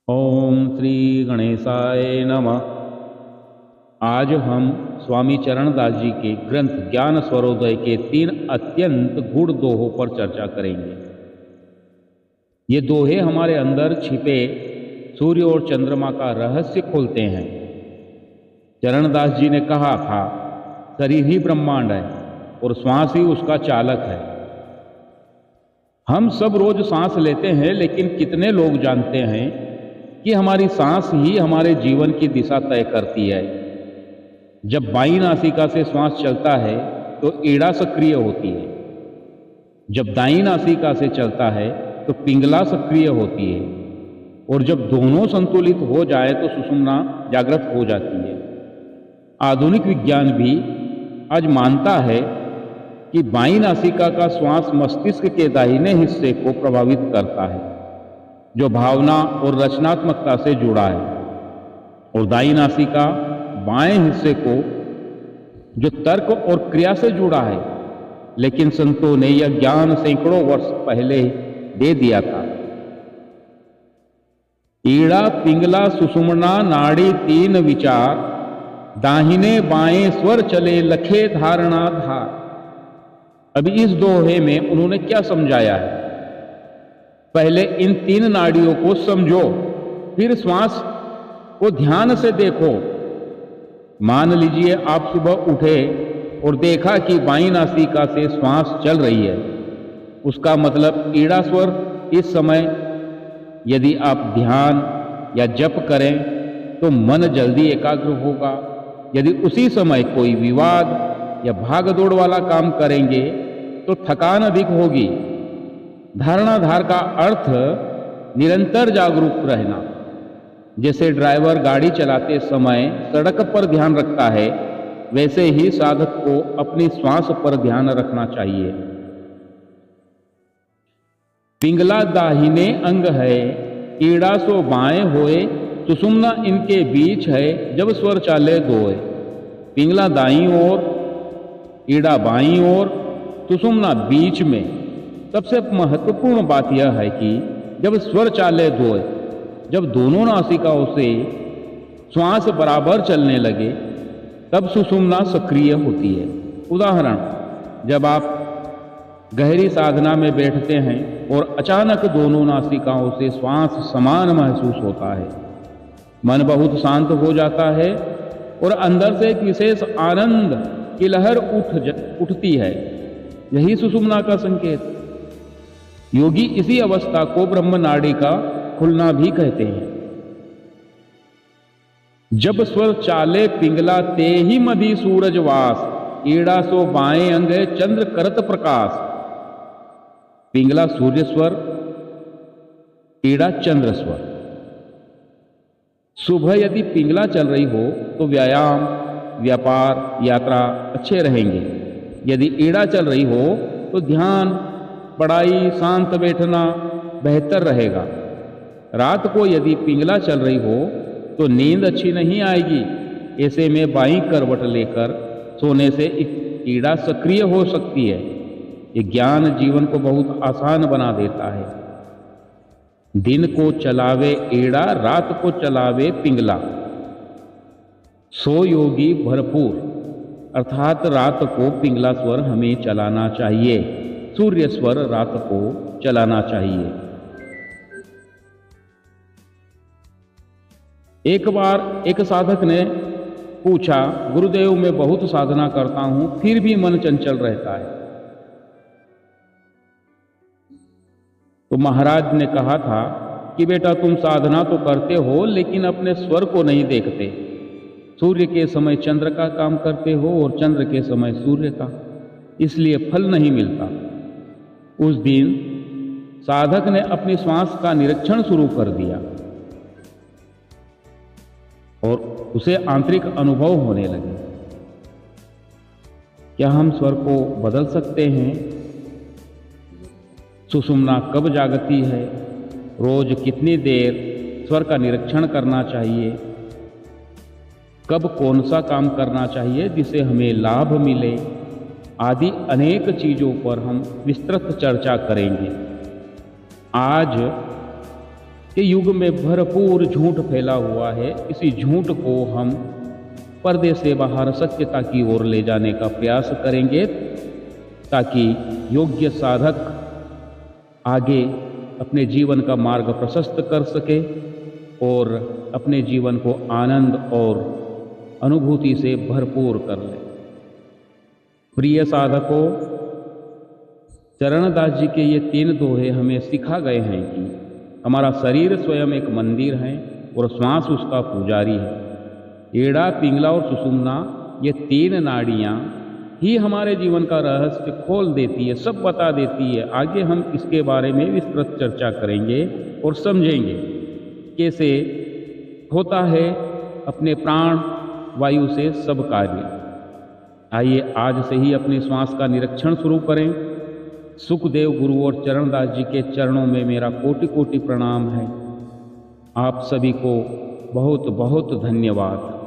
ओम श्री गणेशाय नमः। आज हम स्वामी चरणदास जी के ग्रंथ ज्ञान स्वरोदय के 3 अत्यंत गूढ़ दोहों पर चर्चा करेंगे। ये दोहे हमारे अंदर छिपे सूर्य और चंद्रमा का रहस्य खोलते हैं। चरणदास जी ने कहा था, शरीर ही ब्रह्मांड है और श्वास ही उसका चालक है। हम सब रोज सांस लेते हैं, लेकिन कितने लोग जानते हैं कि हमारी सांस ही हमारे जीवन की दिशा तय करती है। जब बाईं नासिका से श्वास चलता है तो ईड़ा सक्रिय होती है, जब दाईं नासिका से चलता है तो पिंगला सक्रिय होती है, और जब दोनों संतुलित हो जाए तो सुषुम्ना जागृत हो जाती है। आधुनिक विज्ञान भी आज मानता है कि बाईं नासिका का श्वास मस्तिष्क के दाहिने हिस्से को प्रभावित करता है, जो भावना और रचनात्मकता से जुड़ा है, और दाईं नासिका बाएं हिस्से को, जो तर्क और क्रिया से जुड़ा है। लेकिन संतों ने यह ज्ञान सैकड़ों वर्ष पहले दे दिया था। ईड़ा पिंगला सुषुम्ना नाड़ी 3 विचार, दाहिने बाएं स्वर चले लखे धारणा धार। अभी इस दोहे में उन्होंने क्या समझाया है? पहले इन 3 नाड़ियों को समझो, फिर श्वास को ध्यान से देखो। मान लीजिए आप सुबह उठे और देखा कि बाईं नासिका से श्वास चल रही है। उसका मतलब ईड़ा स्वर इस समय यदि आप ध्यान या जप करें तो मन जल्दी एकाग्र होगा। यदि उसी समय कोई विवाद या भागदौड़ वाला काम करेंगे तो थकान अधिक होगी। धारणाधार का अर्थ निरंतर जागरूक रहना। जैसे ड्राइवर गाड़ी चलाते समय सड़क पर ध्यान रखता है, वैसे ही साधक को अपनी श्वास पर ध्यान रखना चाहिए। पिंगला दाहिने अंग है, ईड़ा सो बाएं होए, सुषुम्ना इनके बीच है, जब स्वर चाले दोए। पिंगला दाईं ओर, ईड़ा बाईं ओर, सुषुम्ना बीच में। सबसे महत्वपूर्ण बात यह है कि जब स्वर चाले दोए, जब दोनों नासिकाओं से श्वास बराबर चलने लगे, तब सुषुम्ना सक्रिय होती है। उदाहरण, जब आप गहरी साधना में बैठते हैं और अचानक दोनों नासिकाओं से श्वास समान महसूस होता है, मन बहुत शांत हो जाता है और अंदर से एक विशेष आनंद की लहर उठती है। यही सुषुम्ना का संकेत। योगी इसी अवस्था को ब्रह्म नाड़ी का खुलना भी कहते हैं। जब स्वर चाले पिंगला ते ही मधी सूरज वास, ईड़ा सो बाएं अंग चंद्र करत प्रकाश। पिंगला सूर्य स्वर, ईड़ा चंद्र स्वर। सुबह यदि पिंगला चल रही हो तो व्यायाम, व्यापार, यात्रा अच्छे रहेंगे। यदि ईड़ा चल रही हो तो ध्यान, पढ़ाई, शांत बैठना बेहतर रहेगा। रात को यदि पिंगला चल रही हो तो नींद अच्छी नहीं आएगी। ऐसे में बाईं करवट लेकर सोने से ईड़ा सक्रिय हो सकती है। ये ज्ञान जीवन को बहुत आसान बना देता है। दिन को चलावे ईड़ा, रात को चलावे पिंगला। सो योगी भरपूर, अर्थात रात को पिंगला स्वर हमें चलाना चाहिए, सूर्य स्वर रात को चलाना चाहिए। एक बार एक साधक ने पूछा, गुरुदेव मैं बहुत साधना करता हूं, फिर भी मन चंचल रहता है। तो महाराज ने कहा था कि बेटा तुम साधना तो करते हो, लेकिन अपने स्वर को नहीं देखते। सूर्य के समय चंद्र का काम करते हो और चंद्र के समय सूर्य का, इसलिए फल नहीं मिलता। उस दिन साधक ने अपनी श्वास का निरीक्षण शुरू कर दिया और उसे आंतरिक अनुभव होने लगे। क्या हम स्वर को बदल सकते हैं? सुषुम्ना कब जागती है? रोज कितनी देर स्वर का निरीक्षण करना चाहिए? कब कौन सा काम करना चाहिए जिससे हमें लाभ मिले? आदि अनेक चीजों पर हम विस्तृत चर्चा करेंगे। आज कि युग में भरपूर झूठ फैला हुआ है। इसी झूठ को हम पर्दे से बाहर सत्यता की ओर ले जाने का प्रयास करेंगे, ताकि योग्य साधक आगे अपने जीवन का मार्ग प्रशस्त कर सके और अपने जीवन को आनंद और अनुभूति से भरपूर कर ले। प्रिय साधकों, चरणदास जी के ये 3 दोहे हमें सिखा गए हैं कि हमारा शरीर स्वयं एक मंदिर है और श्वास उसका पुजारी है। एड़ा, पिंगला और सुषुम्ना, ये 3 नाड़ियाँ ही हमारे जीवन का रहस्य खोल देती है, सब बता देती है। आगे हम इसके बारे में विस्तृत चर्चा करेंगे और समझेंगे कैसे होता है अपने प्राण वायु से सब कार्य। आइए आज से ही अपने श्वास का निरीक्षण शुरू करें। सुखदेव गुरु और चरणदास जी के चरणों में मेरा कोटि कोटि प्रणाम है। आप सभी को बहुत बहुत धन्यवाद।